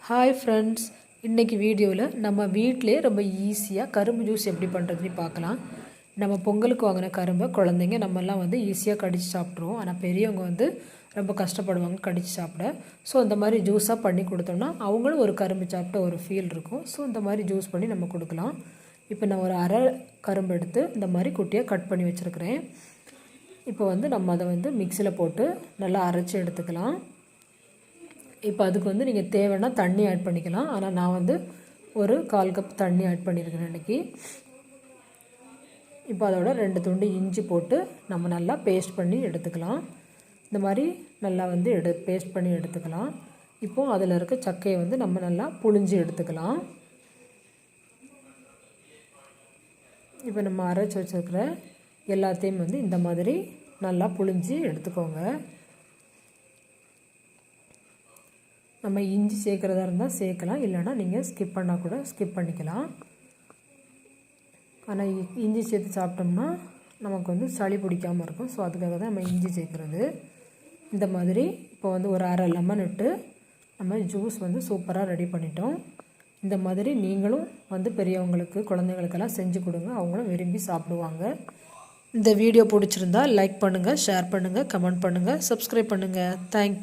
Hi friends, இன்றைக்கி வீடியோவில் நம்ம வீட்டிலே ரொம்ப ஈஸியாக கரும்பு ஜூஸ் எப்படி பண்ணுறதுன்னு பார்க்கலாம். நம்ம பொங்கலுக்கு வாங்கின கரும்பை குழந்தைங்க நம்மெல்லாம் வந்து ஈஸியாக கடித்து சாப்பிட்ருவோம். ஆனால் பெரியவங்க வந்து ரொம்ப கஷ்டப்படுவாங்க கடித்து சாப்பிட. ஸோ இந்த மாதிரி ஜூஸாக பண்ணி கொடுத்தோம்னா அவங்களும் ஒரு கரும்பு சாப்பிட்ட ஒரு ஃபீல் இருக்கும். ஸோ இந்த மாதிரி ஜூஸ் பண்ணி நம்ம கொடுக்கலாம். இப்போ நான் ஒரு அரை கரும்பு எடுத்து இந்த மாதிரி குட்டியாக கட் பண்ணி வச்சுருக்கிறேன். இப்போ வந்து நம்ம அதை வந்து மிக்சியில் போட்டு நல்லா அரைச்சி எடுத்துக்கலாம். இப்போ அதுக்கு வந்து நீங்கள் தேவைன்னா தண்ணி ஆட் பண்ணிக்கலாம். ஆனால் நான் வந்து ஒரு 1/4 கப் தண்ணி ஆட் பண்ணியிருக்கிறேன் இன்றைக்கி. இப்போ அதோட 2 துண்டு இஞ்சி போட்டு நம்ம நல்லா பேஸ்ட் பண்ணி எடுத்துக்கலாம். இந்த மாதிரி நல்லா வந்து பேஸ்ட் பண்ணி எடுத்துக்கலாம். இப்போது அதில் இருக்க சக்கையை வந்து நம்ம நல்லா புழிஞ்சு எடுத்துக்கலாம். இப்போ நம்ம அரைச்சி வச்சுருக்கிற எல்லாத்தையும் வந்து இந்த மாதிரி நல்லா புழிஞ்சு எடுத்துக்கோங்க. நம்ம இஞ்சி சேர்க்குறதா இருந்தால் சேர்க்கலாம், இல்லைனா நீங்கள் ஸ்கிப் பண்ணால் கூட ஸ்கிப் பண்ணிக்கலாம். ஆனால் இஞ்சி சேர்த்து சாப்பிட்டோம்னா நமக்கு வந்து சளி பிடிக்காமல் இருக்கும். ஸோ அதுக்காக தான் நம்ம இஞ்சி சேர்க்குறது. இந்த மாதிரி இப்போ வந்து ஒரு அரை லெமன் இட்டு நம்ம ஜூஸ் வந்து சூப்பராக ரெடி பண்ணிட்டோம். இந்த மாதிரி நீங்களும் வந்து பெரியவங்களுக்கு குழந்தைங்களுக்கெல்லாம் செஞ்சு கொடுங்க, அவங்களும் விரும்பி சாப்பிடுவாங்க. இந்த வீடியோ பிடிச்சிருந்தா லைக் பண்ணுங்கள், ஷேர் பண்ணுங்கள், கமெண்ட் பண்ணுங்கள், சப்ஸ்கிரைப் பண்ணுங்கள். தேங்க்யூ.